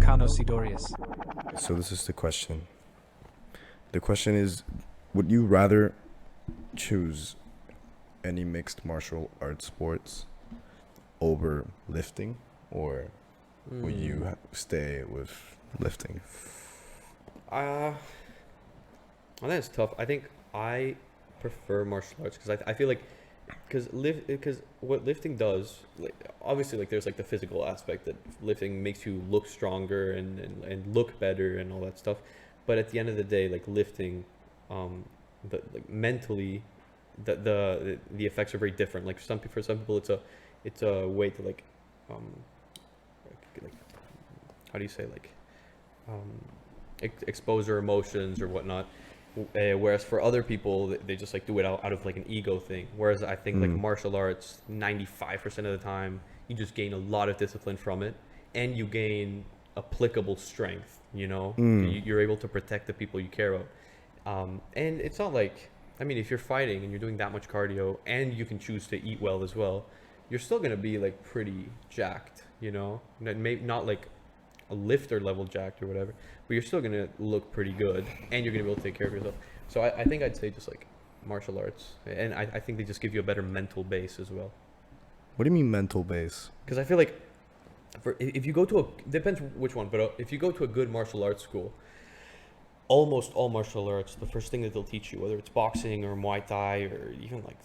So this is the question. The question is, would you rather choose any mixed martial arts sports over lifting, or would you stay with lifting? I think it's tough. I think I prefer martial arts because I feel like because what lifting does, like obviously like there's like the physical aspect that lifting makes you look stronger and look better and all that stuff, but at the end of the day, like lifting, like mentally, the effects are very different. Like for some people it's a way to um like how do you say like um expose their emotions or whatnot. Whereas for other people, they just like do it out of like an ego thing. Whereas I think like Mm. martial arts, 95% of the time, you just gain a lot of discipline from it, and you gain applicable strength. You know, Mm. you're able to protect the people you care about. And it's not like, I mean, if you're fighting and you're doing that much cardio, and you can choose to eat well as well, you're still gonna be like pretty jacked. You know, maybe not like a lifter level jacked or whatever, but you're still gonna look pretty good, and you're gonna be able to take care of yourself. So I think I'd say just like martial arts, and I think they just give you a better mental base as well. What do you mean mental base? Because I feel like if you go to a, depends which one, but if you go to a good martial arts school, almost all martial arts, the first thing that they'll teach you, whether it's boxing or Muay Thai or even like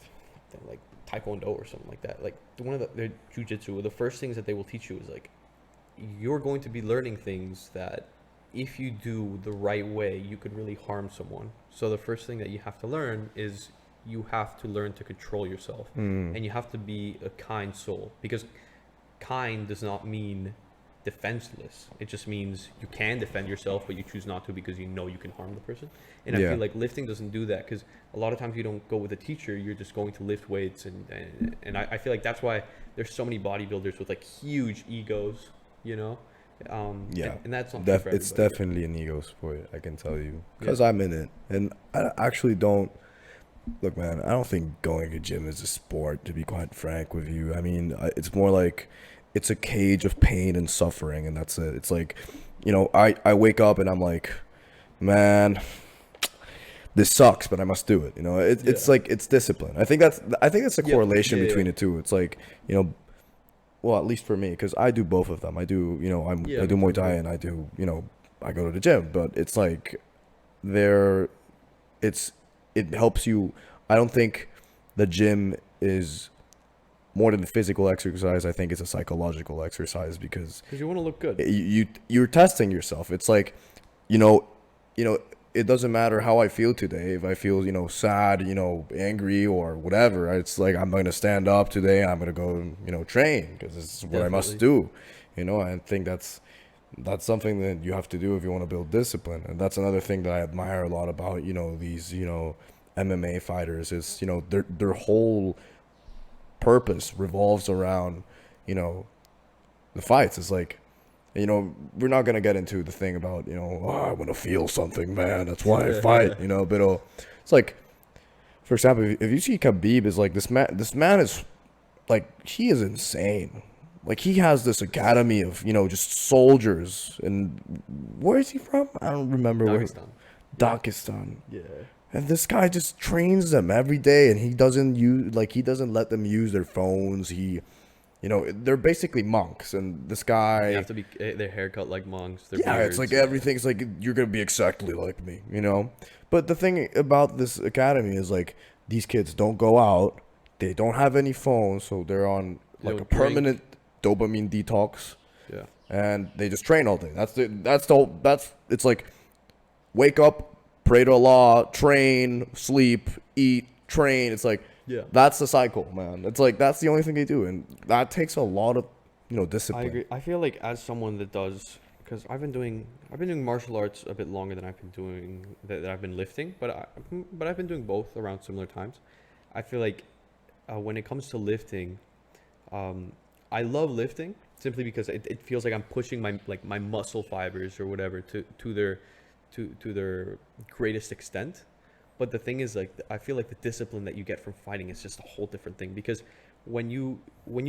Taekwondo or something like that, like one of the jujitsu, the first things that they will teach you is like you're going to be learning things that if you do the right way, you could really harm someone. So the first thing that you have to learn is you have to learn to control yourself, Mm. and you have to be a kind soul, because kind does not mean defenseless. It just means you can defend yourself, but you choose not to because you know you can harm the person. And I Yeah. feel like lifting doesn't do that, because a lot of times you don't go with a teacher, you're just going to lift weights, and I feel like that's why there's so many bodybuilders with like huge egos, you know. Yeah. And that's not true for It's everybody. definitely an ego sport, I can tell you, Yeah. because I'm in it, and I actually don't. Look, man, I don't think going to gym is a sport, to be quite frank with you. I mean, it's more like it's a cage of pain and suffering, and that's it. It's like, I wake up and I'm like, man, this sucks, but I must do it. It's Yeah. like it's discipline. I think that's a Yep. correlation Yeah. Yeah. between the two. It's like, well, at least for me, because I do both of them. I do, Yeah. I Me do Muay too. Thai, Yeah. and I do, I go to the gym, but it's like there, it's it helps you. I don't think the gym is more than a physical exercise. I think it's a psychological exercise because Because you want to look good. you're testing yourself. It's like, you know, you know, it doesn't matter how I feel today. If I feel, sad, angry or whatever, it's like I'm gonna stand up today. I'm gonna go, train because this is what I must Definitely. do. I think that's something that you have to do if you want to build discipline, and that's another thing that I admire a lot about, these, MMA fighters is, their whole purpose revolves around, you know, the fights. It's like, we're not gonna get into the thing about, I want to feel something, man. That's why I fight, But it's like, for example, if you see Khabib is like this man is like he is insane. Like he has this academy of just soldiers, and where is he from? I don't remember where. Dagestan. Yeah. Dagestan. Yeah. And this guy just trains them every day, and he doesn't let them use their phones. They're basically monks, and this You guy, have to be their haircut like monks, their yeah, it's like beards. Yeah. everything's like you're gonna be exactly like me. But the thing about this academy is like these kids don't go out, they don't have any phones, so they're on They like a don't drink. permanent dopamine detox, Yeah. and they just train all day. That's it's like wake up, pray to Allah, train, sleep, eat, train. It's like Yeah. that's the cycle, man. It's like that's the only thing they do, and that takes a lot of I discipline. agree. I feel like as someone that does, because I've been doing martial arts a bit longer than I've been doing that I've been lifting, but I've been doing both around similar times. I feel like when it comes to lifting, um, I love lifting simply because it feels like I'm pushing my muscle fibers or whatever to their greatest extent. But the thing is, like, I feel like the discipline that you get from fighting is just a whole different thing, because when you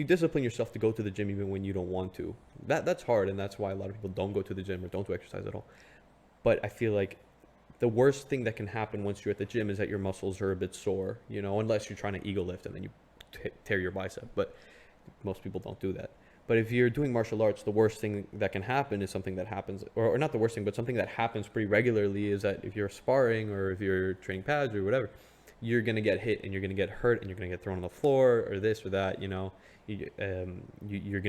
discipline yourself to go to the gym even when you don't want to, that's hard, and that's why a lot of people don't go to the gym or don't do exercise at all. But I feel like the worst thing that can happen once you're at the gym is that your muscles are a bit sore, unless you're trying to ego lift and then you tear your bicep. But most people don't do that. But if you're doing martial arts, the worst thing that can happen is something that happens, or not the worst thing, but something that happens pretty regularly is that if you're sparring or if you're training pads or whatever, you're going to get hit and you're going to get hurt and you're going to get thrown on the floor or this or that, you're going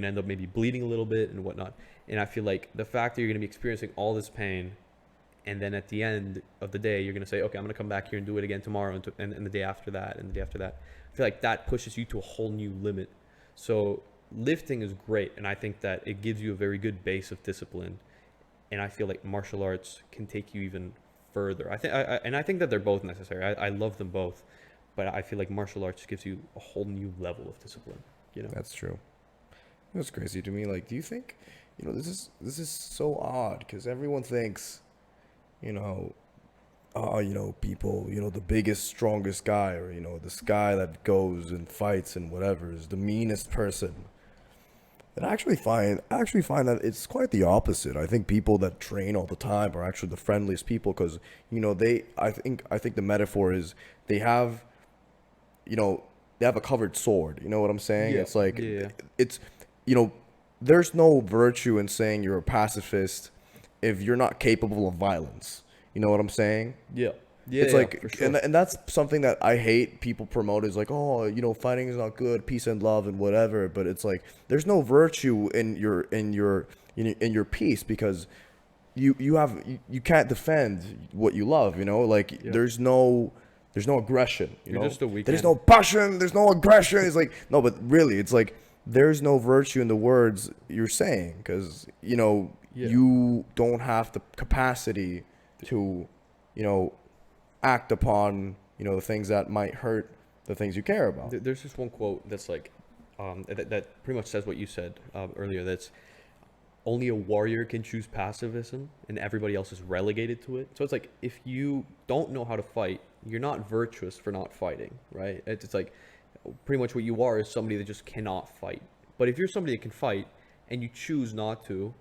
to end up maybe bleeding a little bit and whatnot. And I feel like the fact that you're going to be experiencing all this pain, and then at the end of the day, you're going to say, okay, I'm going to come back here and do it again tomorrow and the day after that and the day after that. I feel like that pushes you to a whole new limit. So lifting is great, and I think that it gives you a very good base of discipline. And I feel like martial arts can take you even further. I think that they're both necessary. I love them both, but I feel like martial arts gives you a whole new level of discipline. That's true. That's crazy to me. Like, do you think, this is so odd because everyone thinks, people, the biggest, strongest guy, or, this guy that goes and fights and whatever is the meanest person. And I actually find that it's quite the opposite. I think people that train all the time are actually the friendliest people because, I think the metaphor is they have, they have a covered sword. You know what I'm saying? Yeah. It's like, Yeah. it's, there's no virtue in saying you're a pacifist if you're not capable of violence. You know what I'm saying? Yeah. Yeah. It's yeah, like, for sure. and that's something that I hate people promote is like, oh, fighting is not good, peace and love and whatever. But it's like, there's no virtue in your peace because you can't defend what you love. Like Yeah. there's no aggression. You're just a weekend. There's no passion. There's no aggression. It's like, no, but really, it's like there's no virtue in the words you're saying because Yeah. you don't have the capacity to act upon the things that might hurt the things you care about. There's this one quote that's like, that pretty much says what you said earlier. That's only a warrior can choose pacifism, and everybody else is relegated to it. So it's like if you don't know how to fight, you're not virtuous for not fighting, right? It's like pretty much what you are is somebody that just cannot fight. But if you're somebody that can fight and you choose not to,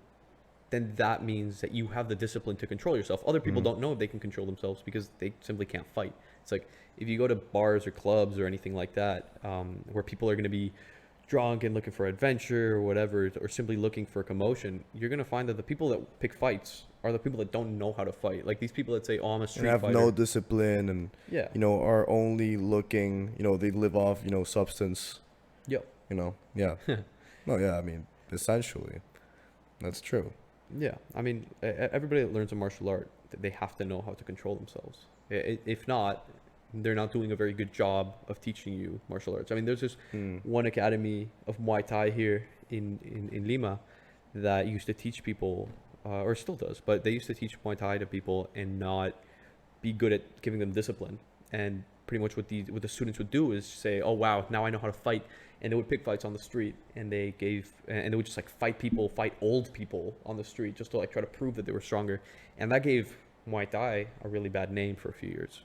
then that means that you have the discipline to control yourself. Other people don't know if they can control themselves because they simply can't fight. It's like if you go to bars or clubs or anything like that, where people are going to be drunk and looking for adventure or whatever, or simply looking for commotion, you're going to find that the people that pick fights are the people that don't know how to fight. Like these people that say, oh, I'm a street And have fighter. no discipline and Yeah. are only looking, they live off substance, Yep. yeah. No, yeah, I mean, essentially that's true. Yeah, I mean, everybody that learns a martial art, they have to know how to control themselves. If not, they're not doing a very good job of teaching you martial arts. I mean, there's this one academy of Muay Thai here in Lima that used to teach people, or still does, but they used to teach Muay Thai to people and not be good at giving them discipline. And pretty much what the students would do is say, oh, wow, now I know how to fight. And they would pick fights on the street, and they would just like fight old people on the street just to like try to prove that they were stronger. And that gave Muay Thai a really bad name for a few years,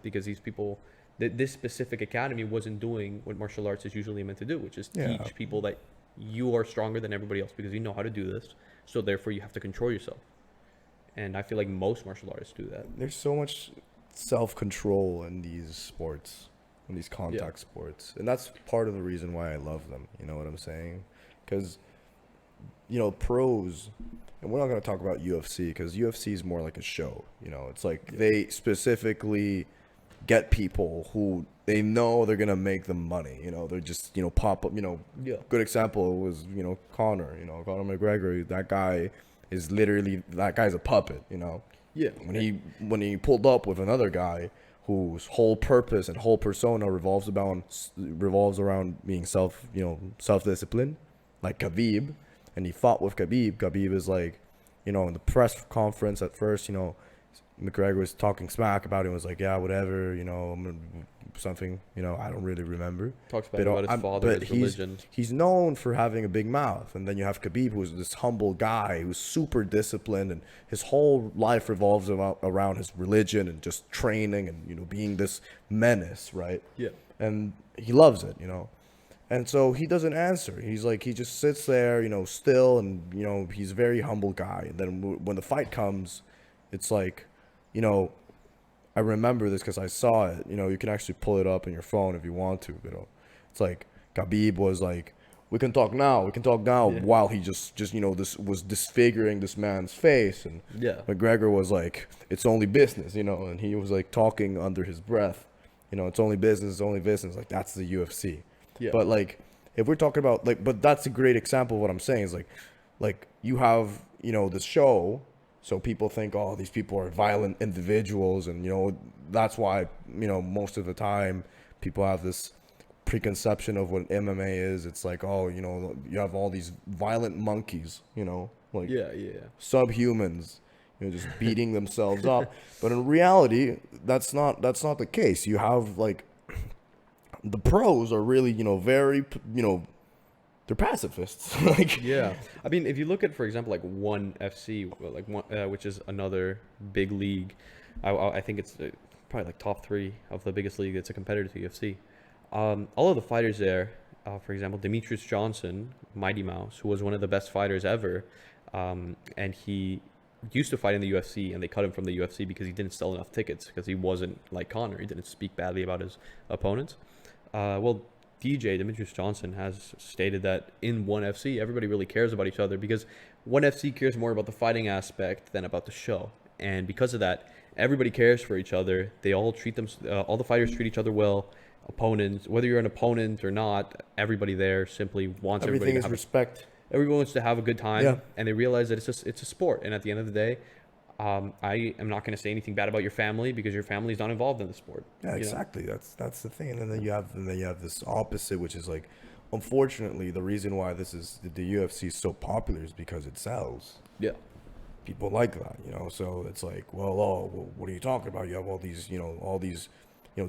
because these people, this specific academy wasn't doing what martial arts is usually meant to do, which is teach people that you are stronger than everybody else because you know how to do this. So therefore you have to control yourself. And I feel like most martial artists do that. There's so much self-control in these sports, in these contact sports, and that's part of the reason why I love them. You know what I'm saying? Because pros, and we're not going to talk about UFC because UFC is more like a show. It's like they specifically get people who they know they're gonna make them money. They're just pop up. Good example was Conor. Conor McGregor. That guy's a puppet. Yeah. When he pulled up with another guy whose whole purpose and whole persona revolves around being self-disciplined, like Khabib, and he fought with Khabib. Khabib is like, in the press conference at first, McGregor was talking smack about him, was like, yeah, whatever, something, I don't really remember. Talks about his father, his religion. He's known for having a big mouth. And then you have Khabib, who's this humble guy who's super disciplined, and his whole life revolves around his religion and just training and, being this menace, right? Yeah. And he loves it, And so he doesn't answer. He's like, he just sits there, still, and he's a very humble guy. And then when the fight comes, it's like, you know, I remember this because I saw it. You can actually pull it up on your phone if you want to. It's like Khabib was like, "We can talk now. We can talk now." Yeah. While he just this was disfiguring this man's face, and Yeah. McGregor was like, "It's only business," and he was like talking under his breath. It's only business. It's only business. Like that's the UFC. Yeah. But like, if we're talking about like, but that's a great example of what I'm saying is like you have this show, so people think, oh, these people are violent individuals, and that's why most of the time people have this preconception of what MMA is. It's like, oh, you have all these violent monkeys, like Yeah. Yeah. subhumans, just beating themselves up. But in reality, that's not the case. You have like the pros are really, very, they're pacifists. Like, Yeah, I mean, if you look at, for example, like ONE FC, which is another big league, I think it's probably like top three of the biggest league. It's a competitor to UFC. All of the fighters there, for example, Demetrius Johnson, Mighty Mouse, who was one of the best fighters ever, and he used to fight in the UFC, and they cut him from the UFC because he didn't sell enough tickets because he wasn't like Conor. He didn't speak badly about his opponents. Well, DJ Demetrius Johnson has stated that in ONE FC, everybody really cares about each other because ONE FC cares more about the fighting aspect than about the show, and because of that, everybody cares for each other. They all treat them. All the fighters treat each other well. Opponents, whether you're an opponent or not, everybody there simply wants everybody everything to is have. respect. Everyone wants to have a good time, Yeah. and they realize that it's a sport. And at the end of the day, I am not going to say anything bad about your family because your family is not involved in the sport. Yeah, You know? exactly. That's the thing. And then you have this opposite, which is like, unfortunately, the reason why the UFC is so popular is because it sells. Yeah. People like that. So it's like, well, what are you talking about? You have all these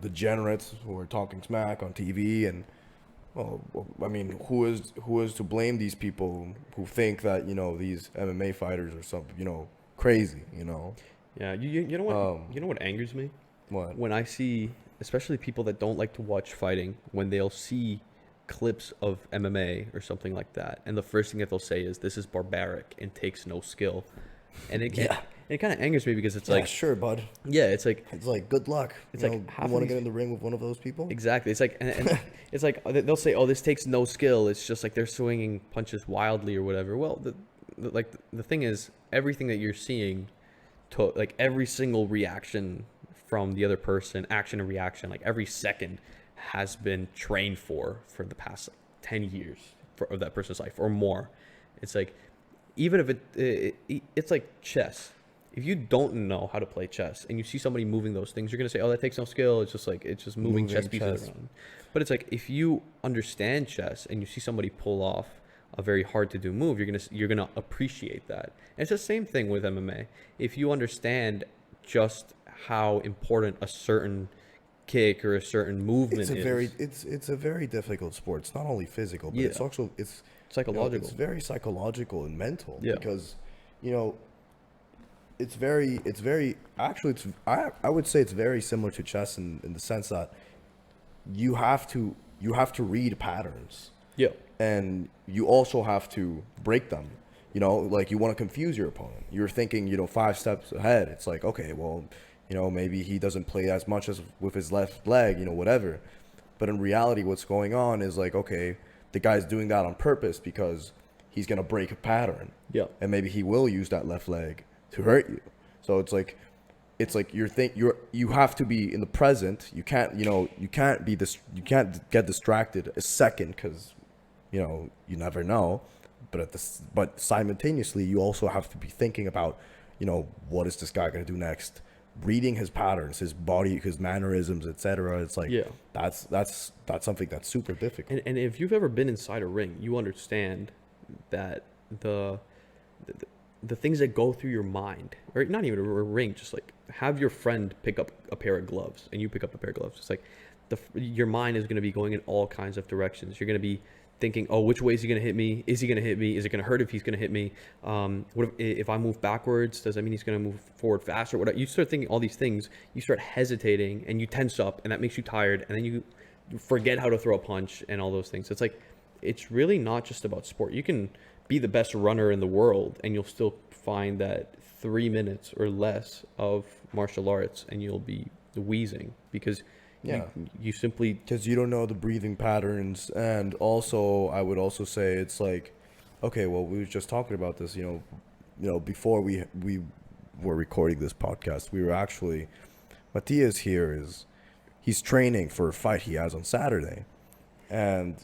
degenerates who are talking smack on TV, and I mean, who is to blame these people who think that these MMA fighters are some crazy. Yeah. You know what? Um, You know what angers me? what? When I see, especially people that don't like to watch fighting, when they'll see clips of MMA or something like that, and the first thing that they'll say is, "This is barbaric and takes no skill," and Yeah. it kind of angers me because it's Yeah, like, sure, bud. yeah, it's like It's like good luck. It's you like know, half you of want to these- get in the ring with one of those people? exactly. It's like, and it's like they'll say, "Oh, this takes no skill." It's just like they're swinging punches wildly or whatever. Well, the thing is, everything that you're seeing, like every single reaction from the other person, action and reaction, like every second has been trained for the past like 10 years of that person's life or more. It's like, even if it's like chess. If you don't know how to play chess and you see somebody moving those things, you're gonna say, "Oh, that takes no skill. It's just like it's just moving chess pieces around." But it's like, if you understand chess and you see somebody pull off a very hard to do move, you're gonna appreciate that. And it's the same thing with MMA. If you understand just how important a certain kick or a certain movement It's a is, very it's a very difficult sport. It's not only physical, but it's Yeah. also it's psychological. it's very psychological and mental Yeah. because you know it's very actually it's I would say it's very similar to chess in the sense that you have to read patterns, Yeah. and you also have to break them. Like you want to confuse your opponent. You're thinking, 5 steps ahead. It's like, okay, well, maybe he doesn't play as much as with his left leg, whatever. But in reality, what's going on is like, okay, the guy's doing that on purpose because he's gonna break a pattern, Yeah. and maybe he will use that left leg to hurt you. So it's like you have to be in the present. You can't you can't get distracted a second because you never know. But simultaneously, you also have to be thinking about what is this guy gonna do next, reading his patterns, his body, his mannerisms, etc. It's like, Yeah. that's something that's super difficult. And if you've ever been inside a ring, you understand that the, the things that go through your mind, or not even a ring, just like have your friend pick up a pair of gloves and you pick up a pair of gloves. It's like your mind is going to be going in all kinds of directions. You're going to be thinking, oh, which way is he going to hit me? Is he going to hit me? Is it going to hurt if he's going to hit me? What if I move backwards? Does that mean he's going to move forward faster? What you start thinking all these things, you start hesitating and you tense up, and that makes you tired, and then you forget how to throw a punch and all those things. It's like, it's really not just about sport. You can be the best runner in the world and you'll still find that 3 minutes or less of martial arts and you'll be wheezing because Yeah. you simply, Because you don't know the breathing patterns, and also I would also say it's like, okay, well, we were just talking about this, before we were recording this podcast, we were actually, Matthias here is, he's training for a fight he has on Saturday, and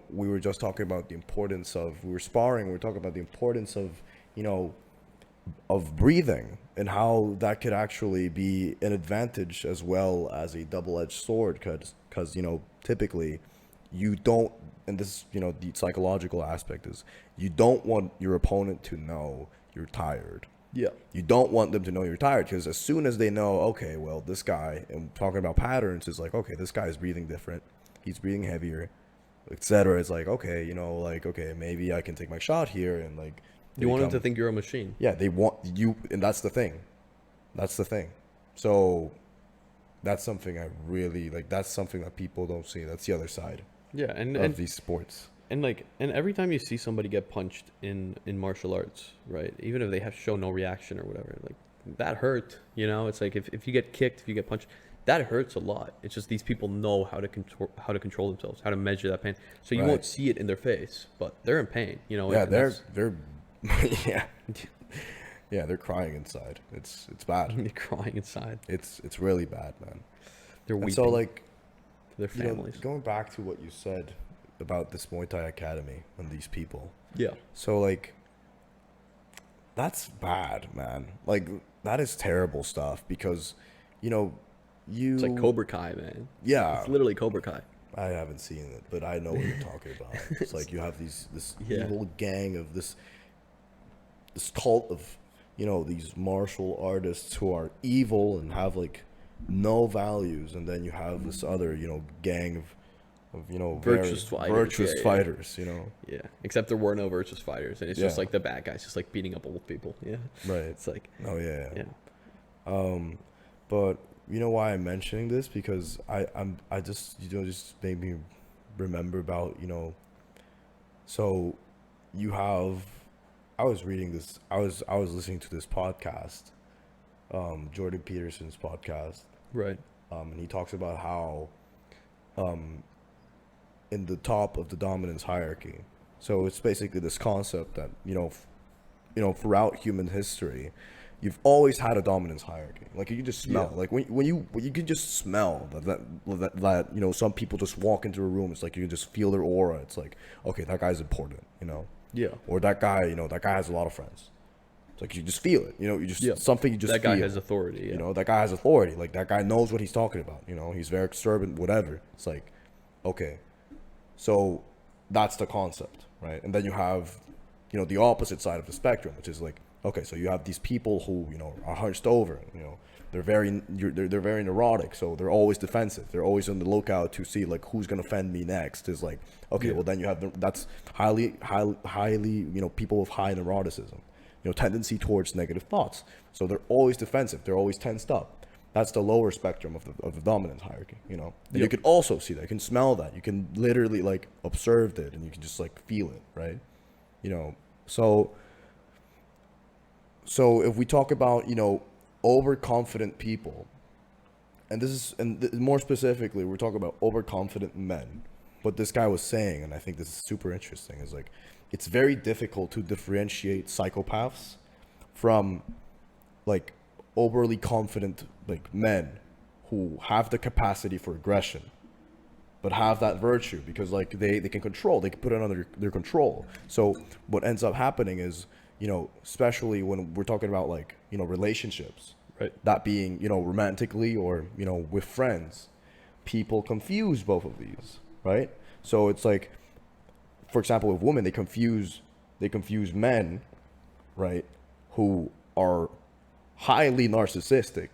we were just talking about the importance of, we were sparring, we were talking about the importance of, you know, of breathing and how that could actually be an advantage as well as a double-edged sword because typically you don't, and this the psychological aspect is, you don't want your opponent to know you're tired. yeah, You don't want them to know you're tired, because as soon as they know, okay, well, this guy, and talking about patterns, is like, okay, this guy is breathing different, he's breathing heavier, etc. It's like, okay, okay, maybe I can take my shot here, and like, they you want them become, to think you're a machine. yeah, they want you, and that's the thing. That's the thing. So that's something I really like. That's something that people don't see. That's the other side Yeah, of these sports. and like, and every time you see somebody get punched in martial arts, right? Even if they have show no reaction or whatever, like that hurt. It's like if you get kicked, if you get punched, that hurts a lot. It's just these people know how to control themselves, how to measure that pain. So you Right. won't see it in their face, but they're in pain. Yeah, and they're yeah. Yeah, they're crying inside. It's bad. they're crying inside. It's really bad, man. They're And weeping so like, for their families. going back to what you said about this Muay Thai Academy and these people. Yeah, So like, that's bad, man. Like, that is terrible stuff, because you it's like Cobra Kai, man. yeah, It's literally Cobra Kai. I haven't seen it, but I know what you're talking about. It's like you have this Yeah. evil gang of this cult of these martial artists who are evil and have like no values, and then you have this other gang of Virtuous very fighters, virtuous yeah, yeah. fighters, Yeah, except there were no virtuous fighters, and it's just Yeah. like the bad guys, just like beating up old people. Yeah, right? it's like, Oh yeah, yeah, But you know why I'm mentioning this? Because I just just made me remember about so you have, I was reading this, I was listening to this podcast, Jordan Peterson's podcast, right, and he talks about how in the top of the dominance hierarchy, so it's basically this concept that throughout human history, you've always had a dominance hierarchy. Like, you can just smell, Yeah. like when you can just smell that some people just walk into a room, it's like you can just feel their aura. It's like, okay, that guy's important, yeah, or that guy, that guy has a lot of friends. It's like you just feel it, you just Yeah. something you just that guy feel. has authority. Yeah, That guy has authority. Like, that guy knows what he's talking about. He's very extravagant, whatever. It's like, okay, so that's the concept, right? And then you have, the opposite side of the spectrum, which is like, okay, so you have these people who, are hunched over. They're they're very neurotic, so they're always defensive. They're always on the lookout to see like who's gonna fend me next. Is like, okay, Yeah. well then you have that's highly, people with high neuroticism, tendency towards negative thoughts. So they're always defensive. They're always tensed up. That's the lower spectrum of the dominance hierarchy. And you Yep. can also see that. You can smell that. You can literally like observe it, and you can just like feel it, right? So if we talk about overconfident people, and more specifically, we're talking about overconfident men. What this guy was saying, and I think this is super interesting, is like, it's very difficult to differentiate psychopaths from like overly confident like men who have the capacity for aggression but have that virtue, because like they can control, they can put it under their control. So what ends up happening is, especially when we're talking about like relationships, right, that being romantically or with friends, people confuse both of these, right? So it's like, for example, with women, they confuse men, right, who are highly narcissistic,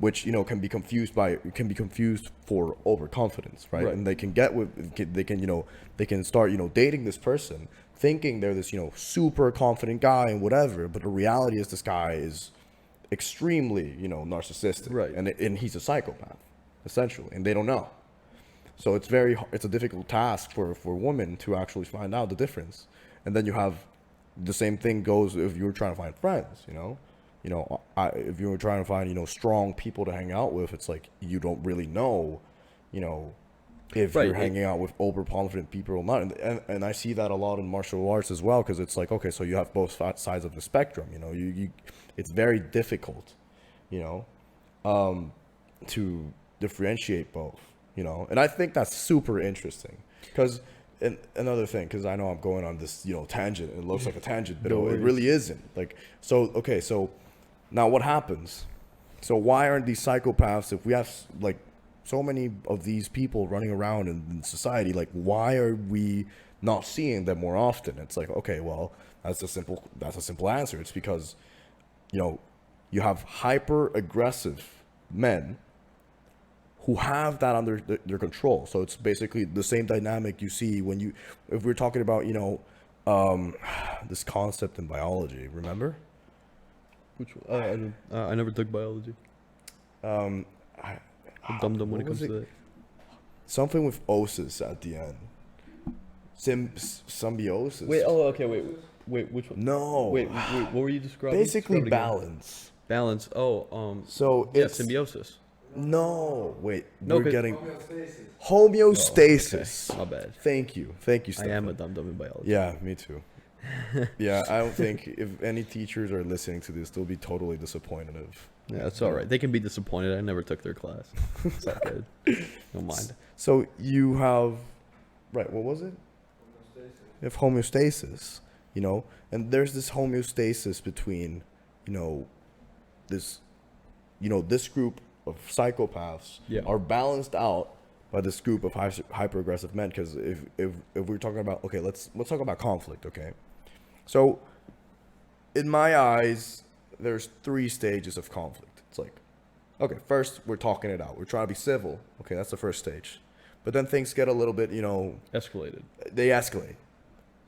which can be confused for overconfidence, right? Right. And they can start dating this person thinking they're this super confident guy and whatever, but the reality is this guy is extremely narcissistic, Right. and he's a psychopath essentially, and they don't know. So it's a difficult task for women to actually find out the difference. And then you have the same thing goes if you were trying to find friends, if you were trying to find, strong people to hang out with, it's like you don't really know, you know, if Right. you're hanging out with overconfident people or not. And I see that a lot in martial arts as well, because it's like, okay, so you have both sides of the spectrum, it's very difficult, you know, to differentiate both, and I think that's super interesting because another thing, because I know I'm going on this, tangent. It looks like a tangent, but No it worries. really isn't. Like, so, okay, so now what happens? So why aren't these psychopaths, if we have like so many of these people running around in society, like why are we not seeing them more often? It's like, okay, well, that's a simple answer. It's because, you know, you have hyper aggressive men who have that under their control. So it's basically the same dynamic you see if we're talking about, this concept in biology, remember? Which I never took biology. Um, I, I'm dumb when what it comes was to it? that. Something with osis at the end. Symbiosis. Wait. Oh, okay. Wait. Which one? No. Wait. What were you describing? Basically Describe it again. balance. Balance. Oh. So Yeah. it's Symbiosis. no. Wait, No, we're 'cause- getting Homeostasis. homeostasis. My bad. Thank you, I Stefan. am a dumb in biology. Yeah, me too. Yeah, I don't think if any teachers are listening to this, they'll be totally disappointed of. Yeah, that's all right. They can be disappointed. I never took their class. It's all good. Don't mind. So you have, right? What was it? Homeostasis. You have homeostasis, and there's this homeostasis between, this, this group of psychopaths Yeah. are balanced out by this group of hyper aggressive men. Because if we're talking about, okay, let's talk about conflict, okay? So, in my eyes, there's 3 stages of conflict. It's like, okay, first we're talking it out. We're trying to be civil. Okay, that's the first stage. But then things get a little bit, Escalated. they escalate.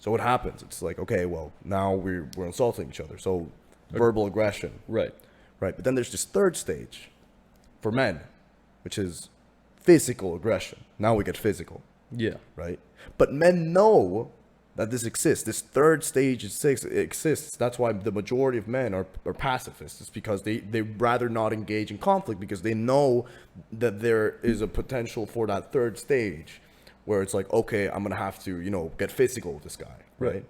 So what happens? It's like, okay, well, now we're insulting each other. So verbal aggression, Right. right? But then there's this third stage for men, which is physical aggression. Now we get physical, Yeah. right? But men know that this exists. This third stage exists. That's why the majority of men are pacifists. It's because they rather not engage in conflict because they know that there is a potential for that third stage where it's like, okay, I'm going to have to, get physical with this guy, right? Right.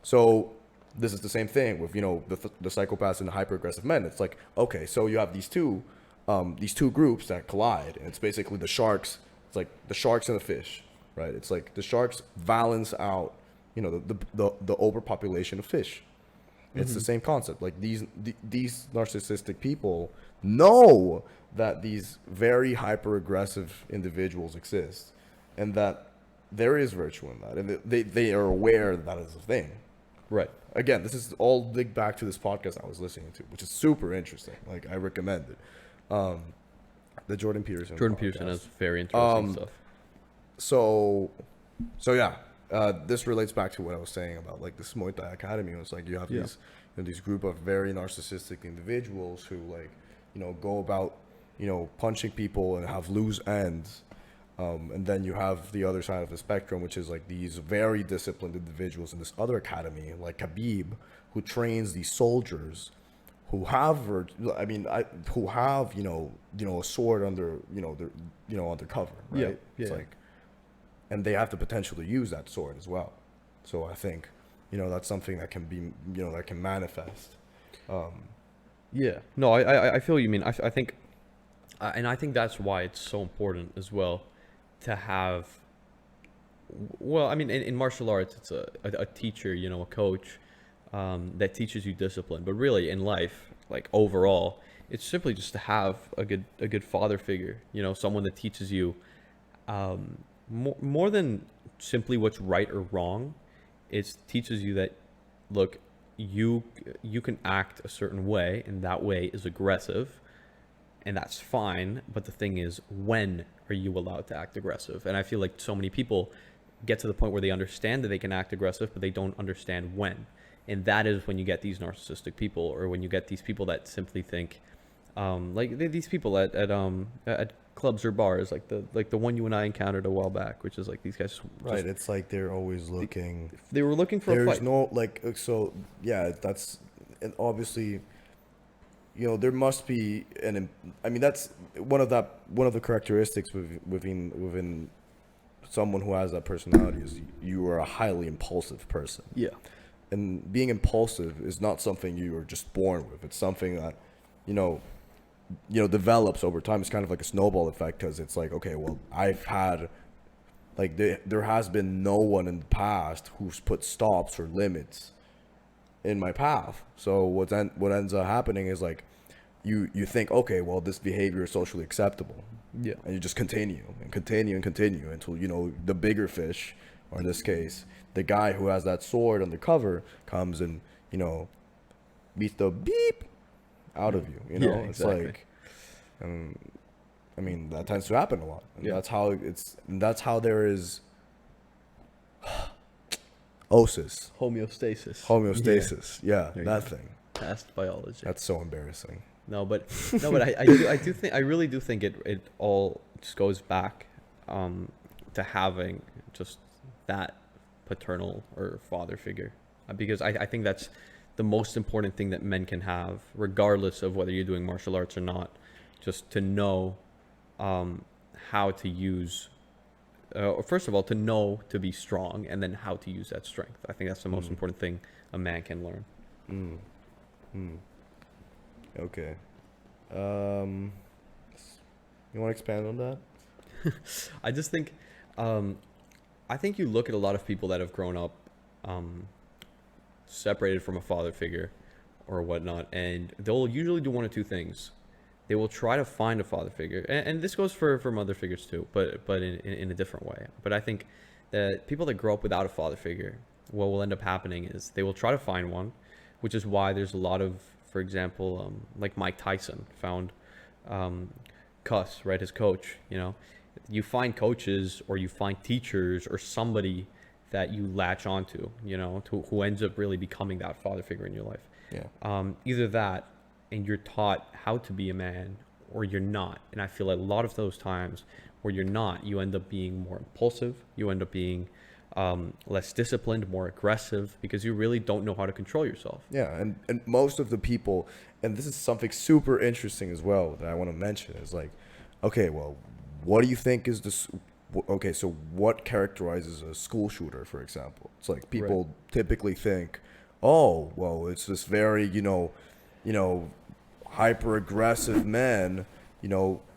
So this is the same thing with, the psychopaths and the hyper-aggressive men. It's like, okay, so you have these two groups that collide, and it's basically the sharks. It's like the sharks and the fish, right? It's like the sharks balance out, the overpopulation of fish. It's the same concept. Like these narcissistic people know that these very hyper aggressive individuals exist, and that there is virtue in that, and they are aware that is a thing. Right. Again, this is all linked back to this podcast I was listening to, which is super interesting. Like I recommend it. The Jordan Peterson. Jordan podcast. Peterson has very interesting stuff. So yeah, this relates back to what I was saying about like this Muay Thai Academy. It's like you have Yeah. these group of very narcissistic individuals who like, go about, punching people and have loose ends. And then you have the other side of the spectrum, which is like these very disciplined individuals in this other academy, like Khabib, who trains these soldiers who have, who have, a sword under, undercover, right? Yeah, It's yeah. like, and they have the potential to use that sword as well. So I think, that's something that can be, that can manifest. Yeah. No, I feel what you mean. I think, and I think that's why it's so important as well to have. Well, I mean, in martial arts, it's a teacher, a coach, that teaches you discipline. But really, in life, like overall, it's simply just to have a good father figure. Someone that teaches you, more than simply what's right or wrong. It teaches you that, look, you can act a certain way, and that way is aggressive, and that's fine. But the thing is, when are you allowed to act aggressive? And I feel like so many people get to the point where they understand that they can act aggressive, but they don't understand when. And that is when you get these narcissistic people, or when you get these people that simply think, Like these people at clubs or bars, like the one you and I encountered a while back, which is like these guys Right. just It's like they're always they, looking. they were looking for a There's fight. no like so yeah. That's and obviously there must be I mean that's one of the characteristics within someone who has that personality is you are a highly impulsive person. Yeah. And being impulsive is not something you are just born with. It's something that you know develops over time. It's kind of like a snowball effect because it's like, okay, well, I've had like there has been no one in the past who's put stops or limits in my path. So what ends up happening is like you think, okay, well, this behavior is socially acceptable, Yeah. and you just continue and continue and continue until the bigger fish, or in this case, the guy who has that sword undercover comes and beats the beep out of you. Yeah, It's exactly. like, um, I mean, that tends to happen a lot, and Yeah. that's how there is osis, Homeostasis. homeostasis. Yeah, There you that go. thing. Past biology. That's so embarrassing. No, but no, but I do think I really do think it all just goes back to having just that paternal or father figure, because I think that's the most important thing that men can have, regardless of whether you're doing martial arts or not. Just to know how to use, first of all, to know to be strong, and then how to use that strength. I think that's the most Mm. important thing a man can learn. Mm. Mm. Okay. Um, you want to expand on that? I just think, um, I think you look at a lot of people that have grown up separated from a father figure or whatnot, and they'll usually do one of two things. They will try to find a father figure, and this goes for mother figures too, but in a different way. But I think that people that grow up without a father figure, what will end up happening is they will try to find one, which is why there's a lot of, for example, like Mike Tyson found um, Cuss, right, his coach. You find coaches or you find teachers or somebody that you latch onto, who ends up really becoming that father figure in your life. Yeah. Either that, and you're taught how to be a man, or you're not. And I feel like a lot of those times where you're not, you end up being more impulsive. You end up being less disciplined, more aggressive, because you really don't know how to control yourself. Yeah, and most of the people, and this is something super interesting as well that I want to mention is like, okay, well, what do you think is this? Okay, so what characterizes a school shooter, for example? It's like people typically think, oh, well, it's this very, you know, hyper aggressive men,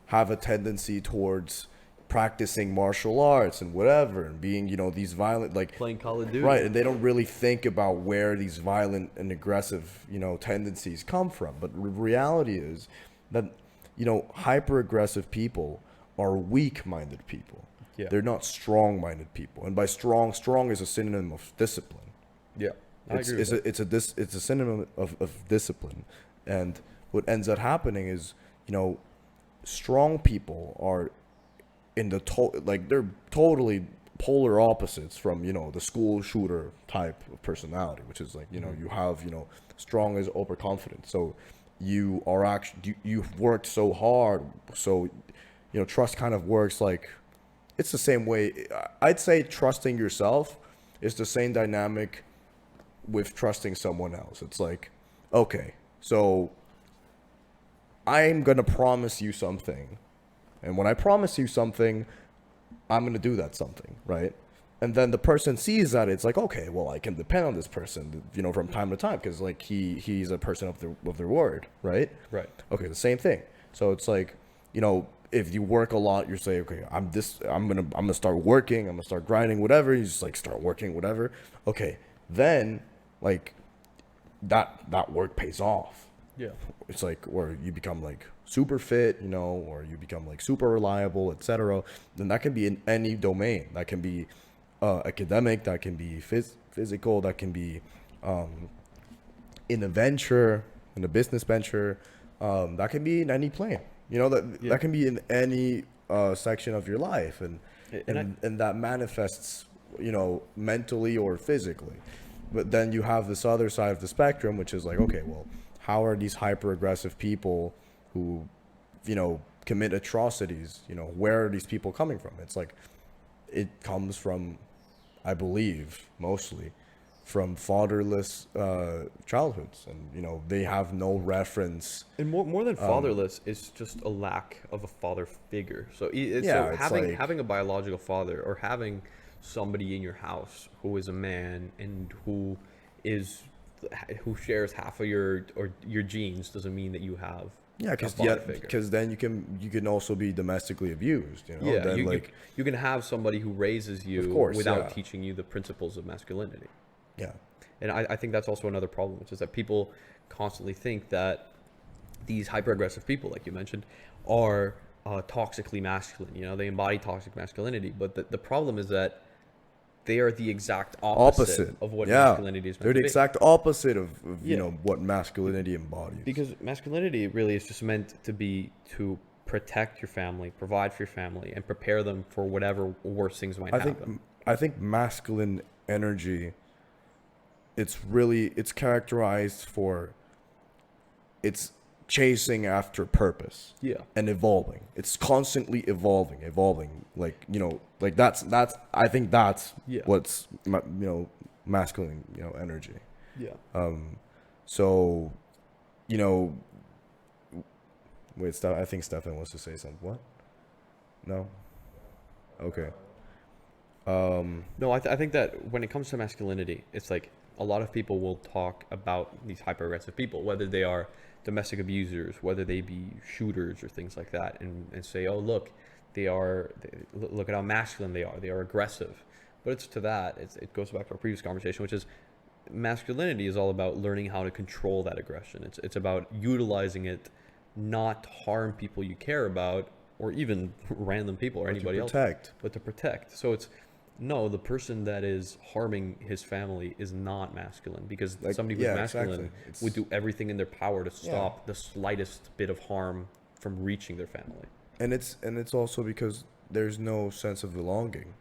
have a tendency towards practicing martial arts and whatever, and being, these violent, like, Playing Call of Duty. right, and they don't really think about where these violent and aggressive, tendencies come from. But the reality is that, hyper aggressive people are weak-minded people. Yeah. They're not strong-minded people. And by strong is a synonym of discipline. Yeah. I agree with that. It's a synonym of discipline. And what ends up happening is, strong people are in the like they're totally polar opposites from the school shooter type of personality, which is like you have strong is overconfident, so you are actually you've worked so hard, so trust kind of works like it's the same way. I'd say trusting yourself is the same dynamic with trusting someone else. It's like, okay, so I'm gonna promise you something, and when I promise you something, I'm going to do that something, right? And then the person sees that, it's like, okay, well, I can depend on this person, from time to time, because like he's a person of their word, right? Right. Okay, the same thing. So it's like, if you work a lot, you say, okay, I'm gonna start working, I'm gonna start grinding, whatever. You just like start working, whatever. Okay, then like that work pays off. Yeah. It's like, or you become like super fit, or you become like super reliable, etc. Then that can be in any domain. That can be academic, that can be physical, that can be in a venture, in a business venture, that can be in any plane. That can be in any section of your life, and that manifests, mentally or physically. But then you have this other side of the spectrum, which is like, okay, well, how are these hyper aggressive people who, commit atrocities, where are these people coming from? It's like, it comes from, I believe, mostly from fatherless childhoods, and they have no reference. And more than fatherless, it's just a lack of a father figure. So It's having like, having a biological father, or having somebody in your house who is a man and is who shares half of your genes, doesn't mean that you have yeah, a father figure. because then you can also be domestically abused, Yeah, then you, like, you can have somebody who raises you of course, without yeah, teaching you the principles of masculinity. yeah. And I think that's also another problem, which is that people constantly think that these hyper aggressive people, like you mentioned, are toxically masculine. They embody toxic masculinity. But the problem is that they are the exact opposite Opposite. of what Yeah. masculinity is They're meant the to be. exact opposite of Yeah. what masculinity embodies. Because masculinity really is just meant to be to protect your family, provide for your family, and prepare them for whatever worse things might I happen. think I think masculine energy, it's characterized for it's chasing after purpose Yeah. and evolving. It's constantly evolving. Like, like that's I think that's Yeah. what's masculine, energy. Yeah. So, you know, wait, I think Stefan wants to say something. What? No? Okay. No, I think that when it comes to masculinity, it's like a lot of people will talk about these hyper aggressive people, whether they are domestic abusers, whether they be shooters or things like that, and say, oh, look, look at how masculine they are aggressive. But it's to that, it goes back to our previous conversation, which is masculinity is all about learning how to control that aggression. It's about utilizing it not to harm people you care about, or even random people or But to anybody else, protect. but to protect. So it's no, the person that is harming his family is not masculine, because Like, somebody who's yeah, masculine exactly. would do everything in their power to stop the slightest bit of harm from reaching their family. And it's also because there's no sense of belonging.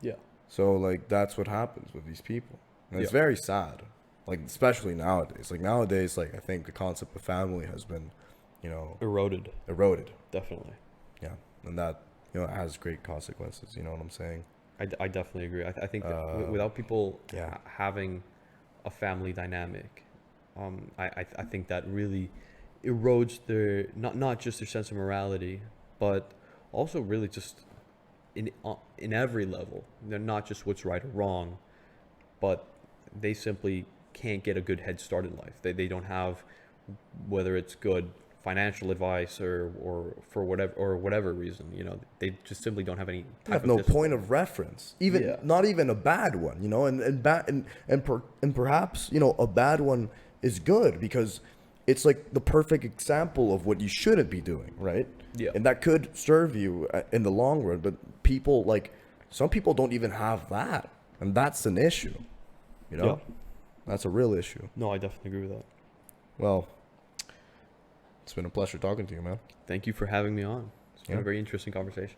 Yeah. So like that's what happens with these people. And it's Yeah. very sad. Like especially nowadays. Like nowadays, like I think the concept of family has been, Eroded. eroded. Definitely. Yeah. And that, has great consequences, you know what I'm saying? I definitely agree. I think that without people yeah. having a family dynamic, I think that really erodes their not just their sense of morality, but also really just in every level. They're not just what's right or wrong, but they simply can't get a good head start in life. They don't have, whether it's good financial advice or for whatever reason, they just simply don't have any They type have of no discipline. point of reference, even Yeah. not even a bad one, and perhaps a bad one is good because it's like the perfect example of what you shouldn't be doing, right? Yeah. And that could serve you in the long run, but some people don't even have that, and that's an issue, Yeah. That's a real issue. No, I definitely agree with that. Well, it's been a pleasure talking to you, man. Thank you for having me on. It's been Yeah. a very interesting conversation.